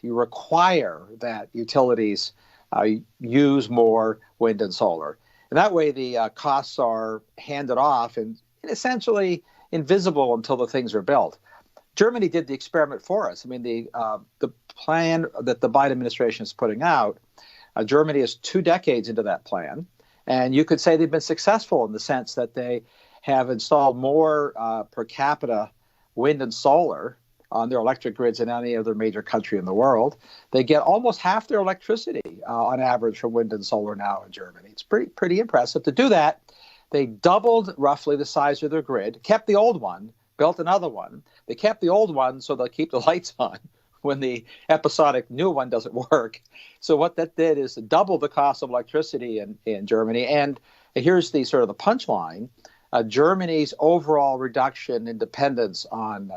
require that utilities use more wind and solar. And that way the costs are handed off and essentially invisible until the things are built. Germany did the experiment for us. I mean, the plan that the Biden administration is putting out, Germany is 2 decades into that plan. And you could say they've been successful in the sense that they have installed more per capita wind and solar on their electric grids than any other major country in the world. They get almost half their electricity on average from wind and solar now in Germany. It's pretty impressive. To do that, they doubled roughly the size of their grid, kept the old one, built another one. They kept the old one so they'll keep the lights on when the episodic new one doesn't work. So what that did is double the cost of electricity in Germany. And here's the sort of the punchline. Germany's overall reduction in dependence on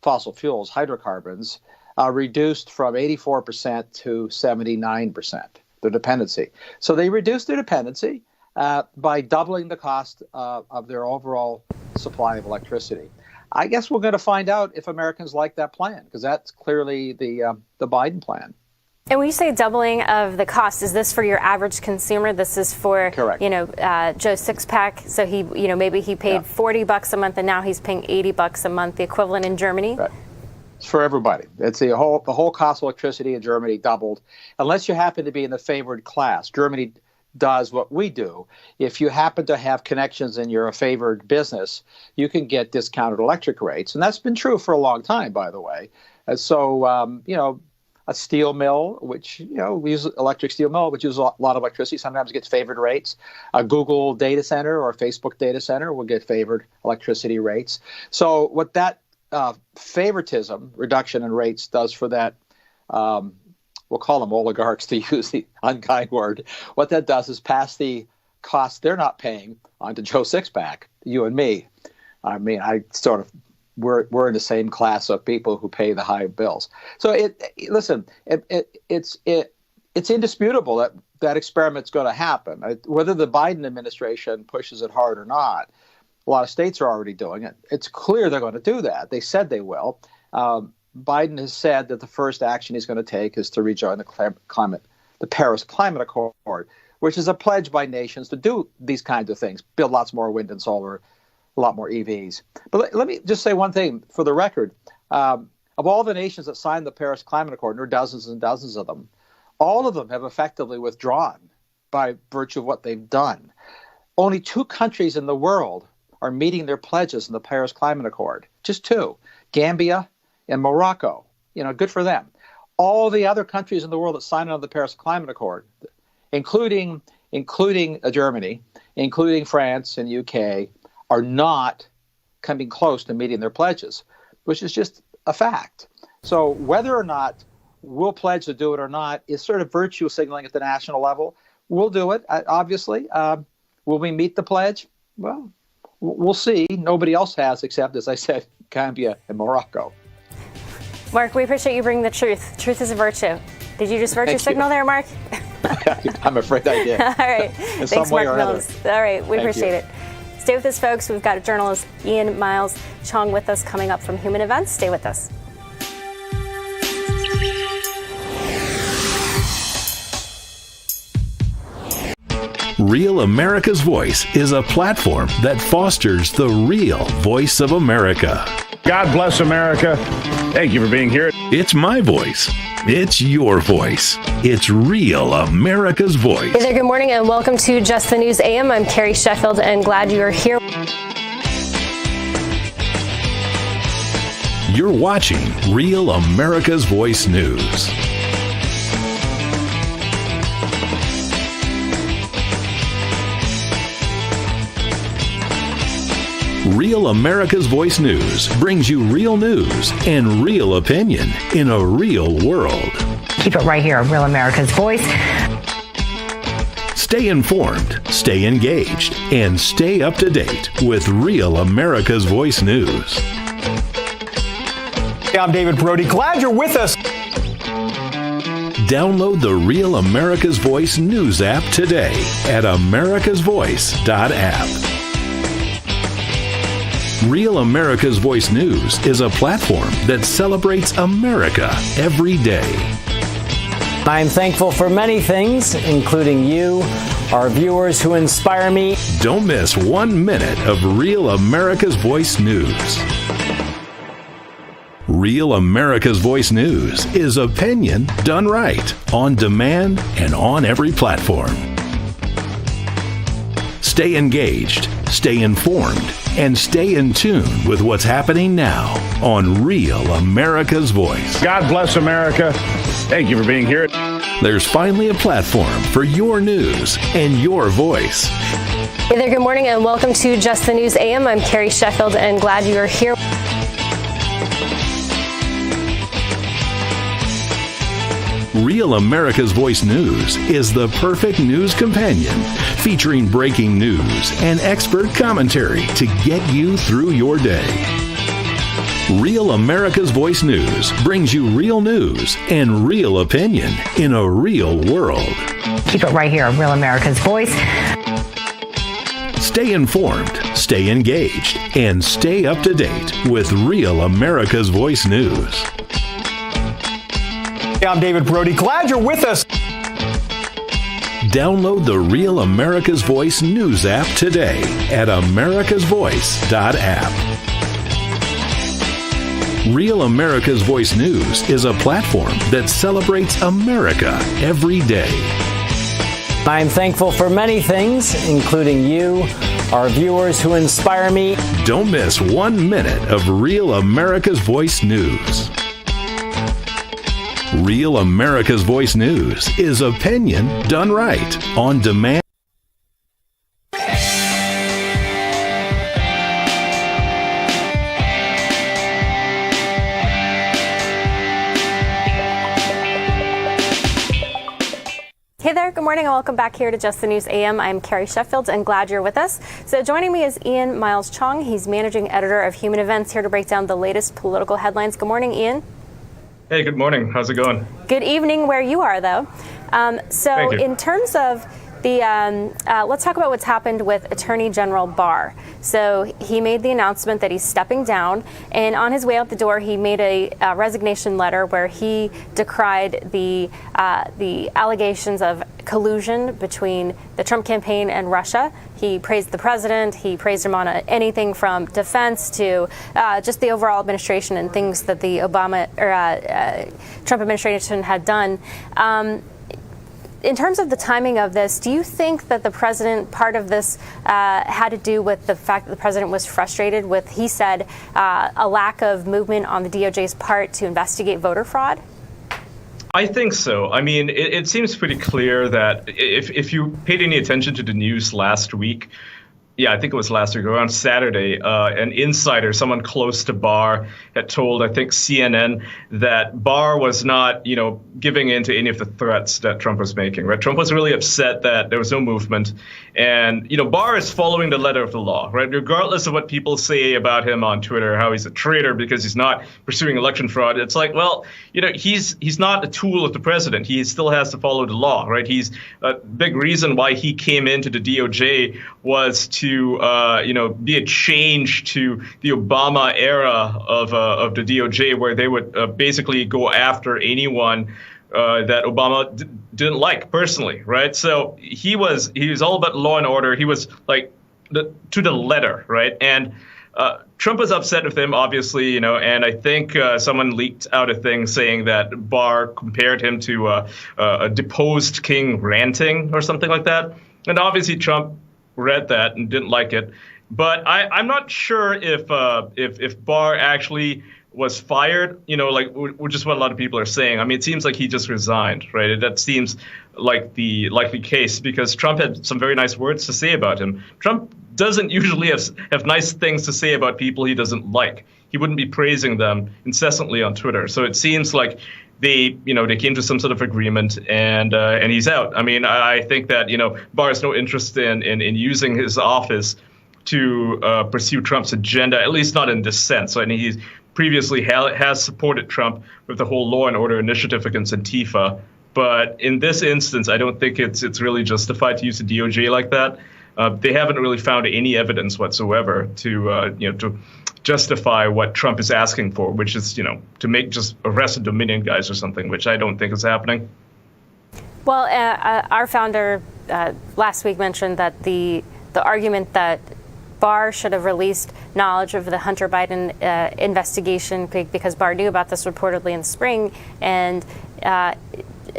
fossil fuels, hydrocarbons, reduced from 84% to 79%, their dependency. So they reduced their dependency by doubling the cost of their overall supply of electricity. I guess we're going to find out if Americans like that plan, because that's clearly the Biden plan. And when you say doubling of the cost, is this for your average consumer? This is for, correct. Joe Sixpack. So he, maybe he paid $40 a month and now he's paying $80 a month, the equivalent in Germany. Right. It's for everybody. It's the whole cost of electricity in Germany doubled, unless you happen to be in the favored class. Germany does what we do. If you happen to have connections and you're a favored business, you can get discounted electric rates, and that's been true for a long time, by the way. And so, a steel mill, which, we use electric steel mill, which uses a lot of electricity, sometimes gets favored rates. A Google data center or a Facebook data center will get favored electricity rates. So what that favoritism, reduction in rates, does for that, we'll call them oligarchs to use the unkind word, what that does is pass the costs they're not paying on to Joe Sixpack, you and me. I mean, we're in the same class of people who pay the high bills. So it's indisputable that experiment's going to happen. Whether the Biden administration pushes it hard or not, a lot of states are already doing it. It's clear they're going to do that. They said they will. Biden has said that the first action he's going to take is to rejoin the Paris Climate Accord, which is a pledge by nations to do these kinds of things, build lots more wind and solar, a lot more EVs. But let me just say one thing for the record. Of all the nations that signed the Paris Climate Accord, and there are dozens and dozens of them, all of them have effectively withdrawn by virtue of what they've done. Only 2 countries in the world are meeting their pledges in the Paris Climate Accord. Just 2, Gambia and Morocco. Good for them. All the other countries in the world that signed on the Paris Climate Accord, including Germany, including France and UK, are not coming close to meeting their pledges, which is just a fact. So whether or not we'll pledge to do it or not is sort of virtue signaling at the national level. We'll do it, obviously. Will we meet the pledge? Well, we'll see. Nobody else has except, as I said, Gambia and Morocco. Mark, we appreciate you bringing the truth. Truth is a virtue. Did you just virtue signal there, Mark? I'm afraid I did. All right. In Thanks, some way Mark or Mills. All right. We appreciate it. Stay with us, folks. We've got journalist Ian Miles Chong with us coming up from Human Events. Stay with us. Real America's Voice is a platform that fosters the real voice of America. God bless America. Thank you for being here. It's my voice. It's your voice. It's Real America's Voice. Hey there, good morning, and welcome to Just the News AM. I'm Carrie Sheffield, and glad you are here. You're watching Real America's Voice News. Real America's Voice News brings you real news and real opinion in a real world. Keep it right here, Real America's Voice. Stay informed, stay engaged, and stay up to date with Real America's Voice News. Hey, I'm David Brody. Glad you're with us. Download the Real America's Voice News app today at americasvoice.app. Real America's Voice News is a platform that celebrates America every day. I'm thankful for many things, including you, our viewers who inspire me. Don't miss 1 minute of Real America's Voice News. Real America's Voice News is opinion done right, on demand, and on every platform. Stay engaged, stay informed, and stay in tune with what's happening now on Real America's Voice. God bless America. Thank you for being here. There's finally a platform for your news and your voice. Hey there, good morning, and welcome to Just the News AM. I'm Carrie Sheffield, and glad you are here. Real America's Voice News is the perfect news companion, featuring breaking news and expert commentary to get you through your day. Real America's Voice News brings you real news and real opinion in a real world. Keep it right here, Real America's Voice. Stay informed, stay engaged, and stay up to date with Real America's Voice News. I'm David Brody. Glad you're with us. Download the Real America's Voice news app today at americasvoice.app. Real America's Voice News is a platform that celebrates America every day. I'm thankful for many things, including you, our viewers who inspire me. Don't miss 1 minute of Real America's Voice News. Real America's Voice News is opinion done right, on demand. Hey there, good morning and welcome back here to Just the News AM. I'm Carrie Sheffield and glad you're with us. So joining me is Ian Miles Chong. He's managing editor of Human Events, here to break down the latest political headlines. Good morning, Ian. Hey, good morning. How's it going? Good evening where you are, though. So in terms of the, let's talk about what's happened with Attorney General Barr. So he made the announcement that he's stepping down, and on his way out the door, he made a resignation letter where he decried the allegations of collusion between the Trump campaign and Russia. He praised the president. He praised him on anything from defense to just the overall administration and things that the Trump administration had done. In terms of the timing of this, do you think that the president, part of this had to do with the fact that the president was frustrated with, he said, a lack of movement on the DOJ's part to investigate voter fraud? I think so. I mean, it seems pretty clear that if you paid any attention to the news last week, I think it was last week, around Saturday, an insider, someone close to Barr, had told, I think, CNN that Barr was not, giving in to any of the threats that Trump was making, right? Trump was really upset that there was no movement. And, Barr is following the letter of the law, right? Regardless of what people say about him on Twitter, how he's a traitor because he's not pursuing election fraud. It's like, well, he's not a tool of the president. He still has to follow the law, right? He's a big reason why he came into the DOJ was to be a change to the Obama era of the DOJ, where they would basically go after anyone that Obama didn't like personally, right? So he was all about law and order. He was like to the letter, right? And Trump was upset with him, obviously, and I think someone leaked out a thing saying that Barr compared him to a deposed king ranting or something like that. And obviously Trump read that and didn't like it. But I'm not sure if Barr actually was fired, which is what a lot of people are saying. I mean, it seems like he just resigned, right? That seems like the likely case because Trump had some very nice words to say about him. Trump doesn't usually have nice things to say about people he doesn't like. He wouldn't be praising them incessantly on Twitter. So it seems like they came to some sort of agreement and he's out. I mean, I think that, Barr has no interest in using his office to pursue Trump's agenda, at least not in this sense. So, I mean, he's previously has supported Trump with the whole law and order initiative against Antifa. But in this instance, I don't think it's really justified to use the DOJ like that. They haven't really found any evidence whatsoever to justify what Trump is asking for, which is, to make just arrest Dominion guys or something, which I don't think is happening. Well, our founder last week mentioned that the argument that Barr should have released knowledge of the Hunter Biden investigation because Barr knew about this reportedly in the spring. And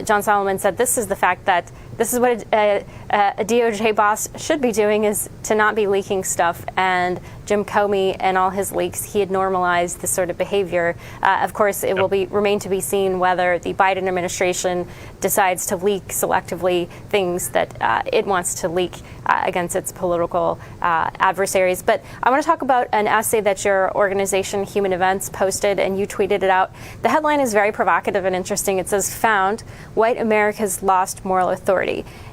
John Solomon said this is the fact that this is what a DOJ boss should be doing, is to not be leaking stuff. And Jim Comey and all his leaks, he had normalized this sort of behavior. Of course, it will remain to be seen whether the Biden administration decides to leak selectively things that it wants to leak against its political adversaries. But I want to talk about an essay that your organization, Human Events, posted, and you tweeted it out. The headline is very provocative and interesting. It says, "Found, White America's Lost Moral Authority."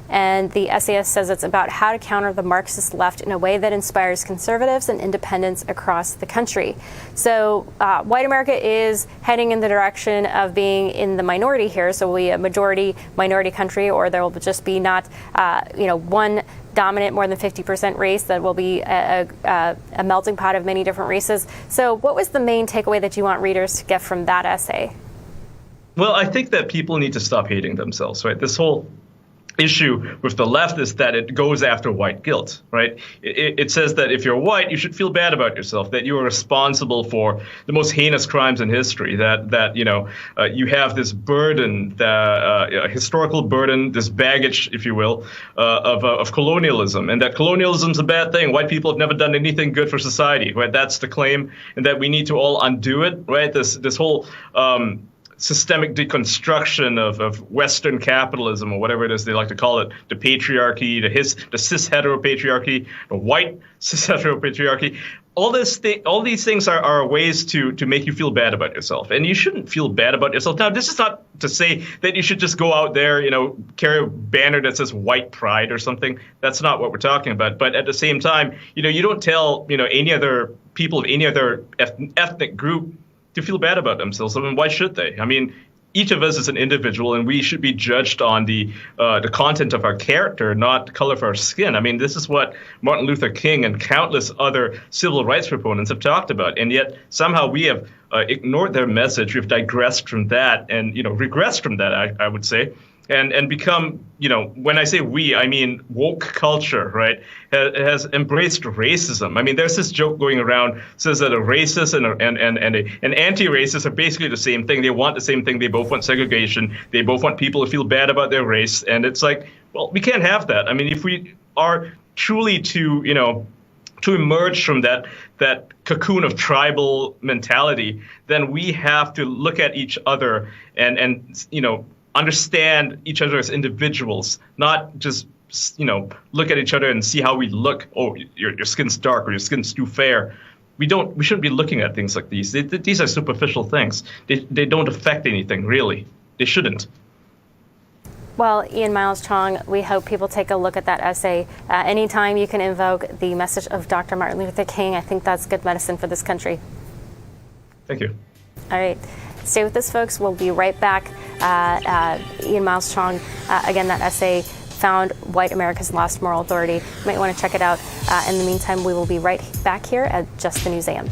And the essayist says it's about how to counter the Marxist left in a way that inspires conservatives and independents across the country. So white America is heading in the direction of being in the minority here. So we'll be a majority minority country, or there will just be not, one dominant more than 50% race, that will be a melting pot of many different races. So what was the main takeaway that you want readers to get from that essay? Well, I think that people need to stop hating themselves, right? This whole issue with the left is that it goes after white guilt, right? It says that if you're white, you should feel bad about yourself, that you are responsible for the most heinous crimes in history, that you have this burden, the historical burden, this baggage, if you will, of colonialism, and that colonialism's a bad thing. White people have never done anything good for society, right? That's the claim, and that we need to all undo it, right? This whole systemic deconstruction of Western capitalism, or whatever it is they like to call it, the patriarchy, the cis heteropatriarchy, the white cis heteropatriarchy. All these things are ways to make you feel bad about yourself, and you shouldn't feel bad about yourself. Now, this is not to say that you should just go out there, carry a banner that says white pride or something. That's not what we're talking about. But at the same time, you don't tell any other people of any other ethnic group to feel bad about themselves. I mean, why should they? I mean, each of us is an individual, and we should be judged on the content of our character, not the color of our skin. I mean, this is what Martin Luther King and countless other civil rights proponents have talked about, and yet somehow we have ignored their message. We've digressed from that, and regressed from that, I would say, and become, when I say we, I mean woke culture, right, has embraced racism. I mean, there's this joke going around, says that a racist and an anti-racist are basically the same thing. They want the same thing. They both want segregation. They both want people to feel bad about their race. And it's like, well, we can't have that. I mean, if we are truly to emerge from that cocoon of tribal mentality, then we have to look at each other and understand each other as individuals, not just look at each other and see how we look. Oh, your skin's dark, or your skin's too fair. We shouldn't be looking at things like these. These are superficial things. They don't affect anything, really. They shouldn't. Well, Ian Miles Chong, we hope people take a look at that essay. Anytime you can invoke the message of Dr. Martin Luther King, I think that's good medicine for this country. Thank you. All right. Stay with us, folks. We'll be right back. Ian Miles Chong, again, that essay, Found White America's Lost Moral Authority. You might want to check it out. In the meantime, we will be right back here at Just the News AM.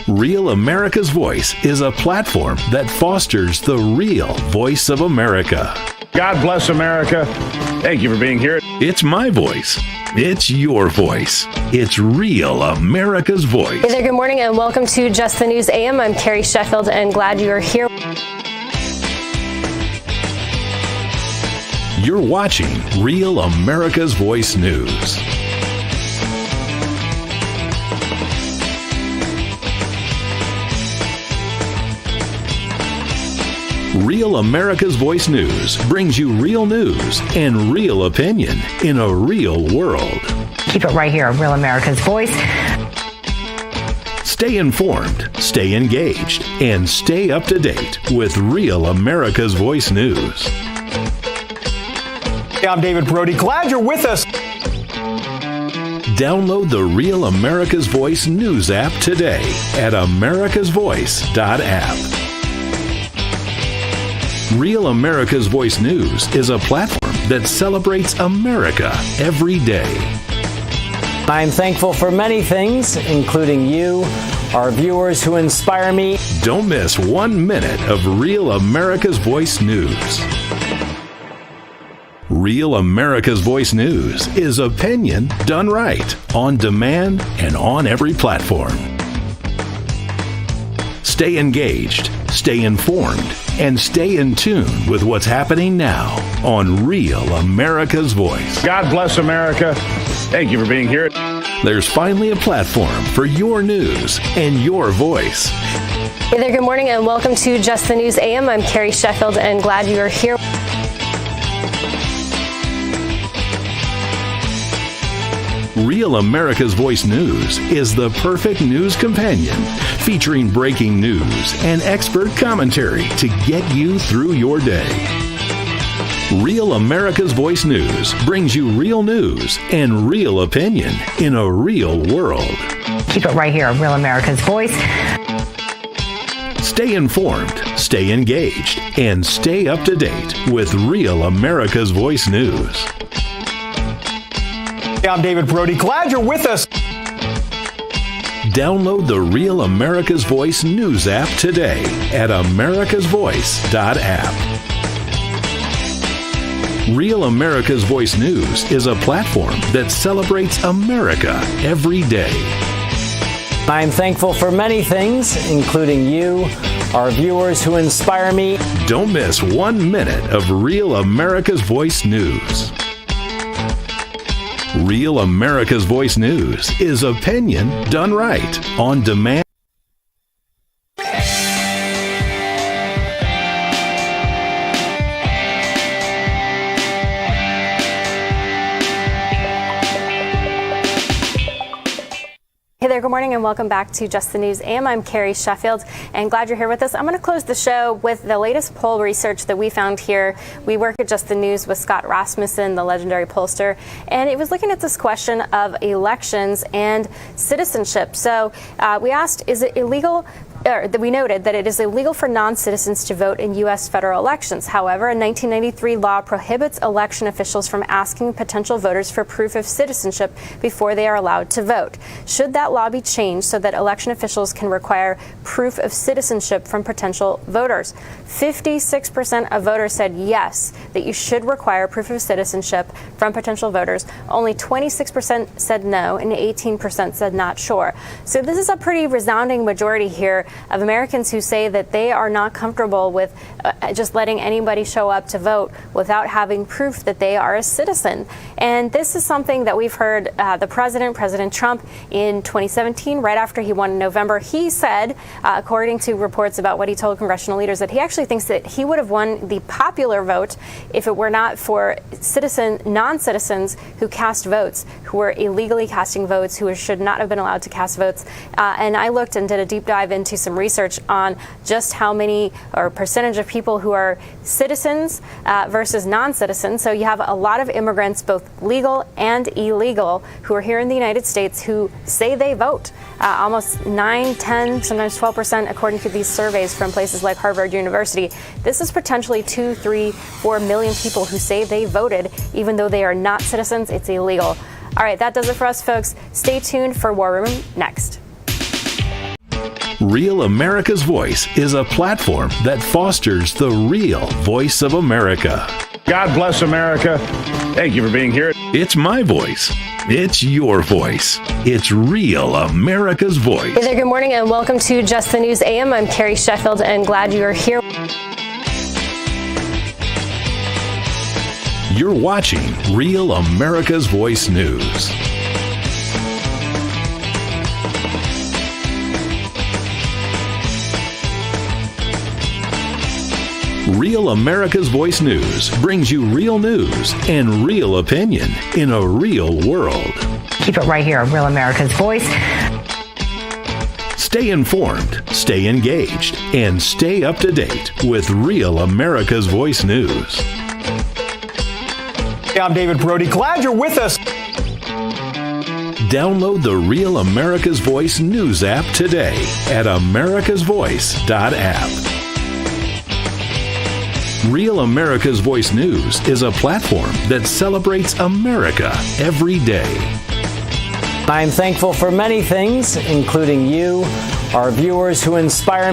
Real America's Voice is a platform that fosters the real voice of America. God bless America. Thank you for being here. It's my voice. It's your voice. It's Real America's Voice. Hey there, good morning, and welcome to Just the News AM. I'm Carrie Sheffield, and glad you are here. You're watching Real America's Voice News. Real America's Voice News brings you real news and real opinion in a real world. Keep it right here, Real America's Voice. Stay informed, stay engaged, and stay up to date with Real America's Voice News. Hey, I'm David Brody. Glad you're with us. Download the Real America's Voice News app today at americasvoice.app. Real America's Voice News is a platform that celebrates America every day. I'm thankful for many things, including you, our viewers who inspire me. Don't miss 1 minute of Real America's Voice News. Real America's Voice News is opinion done right, on demand, and on every platform. Stay engaged, stay informed, and stay in tune with what's happening now on Real America's Voice. God bless America. Thank you for being here. There's finally a platform for your news and your voice. Hey there, good morning, and welcome to Just the News AM. I'm Carrie Sheffield, and glad you are here. Real America's Voice News is the perfect news companion, featuring breaking news and expert commentary to get you through your day. Real America's Voice News brings you real news and real opinion in a real world. Keep it right here, Real America's Voice. Stay informed, stay engaged, and stay up to date with Real America's Voice News. I'm David Brody. Glad you're with us. Download the Real America's Voice news app today at americasvoice.app. Real America's Voice News is a platform that celebrates America every day. I'm thankful for many things, including you, our viewers who inspire me. Don't miss 1 minute of Real America's Voice News. Real America's Voice News is opinion done right, on demand. Hey there, good morning and welcome back to Just the News AM. I'm Carrie Sheffield and glad you're here with us. I'm going to close the show with the latest poll research that we found here. We work at Just the News with Scott Rasmussen, the legendary pollster, and it was looking at this question of elections and citizenship. So we asked, is it illegal? We noted that it is illegal for non-citizens to vote in U.S. federal elections. However, a 1993 law prohibits election officials from asking potential voters for proof of citizenship before they are allowed to vote. Should that law be changed so that election officials can require proof of citizenship from potential voters? 56% of voters said yes, that you should require proof of citizenship from potential voters. Only 26% said no, and 18% said not sure. So this is a pretty resounding majority here of Americans who say that they are not comfortable with just letting anybody show up to vote without having proof that they are a citizen. And this is something that we've heard the President Trump, in 2017, right after he won in November, he said, according to reports about what he told congressional leaders, that he actually thinks that he would have won the popular vote if it were not for non-citizens who cast votes, who were illegally casting votes, who should not have been allowed to cast votes. And I looked and did a deep dive into some research on just how many or percentage of people who are citizens versus non-citizens. So you have a lot of immigrants, both legal and illegal, who are here in the United States who say they vote. Almost 9, 10, sometimes 12%, according to these surveys from places like Harvard University. This is potentially 2, 3, 4 million people who say they voted, even though they are not citizens. It's illegal. All right, that does it for us, folks. Stay tuned for War Room next. Real America's Voice is a platform that fosters the real voice of America. God bless America. Thank you for being here. It's my voice. It's your voice. It's Real America's Voice. Hey there, good morning and welcome to Just the News AM. I'm Carrie Sheffield and glad you are here. You're watching Real America's Voice News. Real America's Voice News brings you real news and real opinion in a real world. Keep it right here, Real America's Voice. Stay informed, stay engaged, and stay up to date with Real America's Voice News. I'm David Brody. Glad you're with us. Download the Real America's Voice news app today at americasvoice.app. Real America's Voice News is a platform that celebrates America every day. I'm thankful for many things, including you, our viewers who inspire me.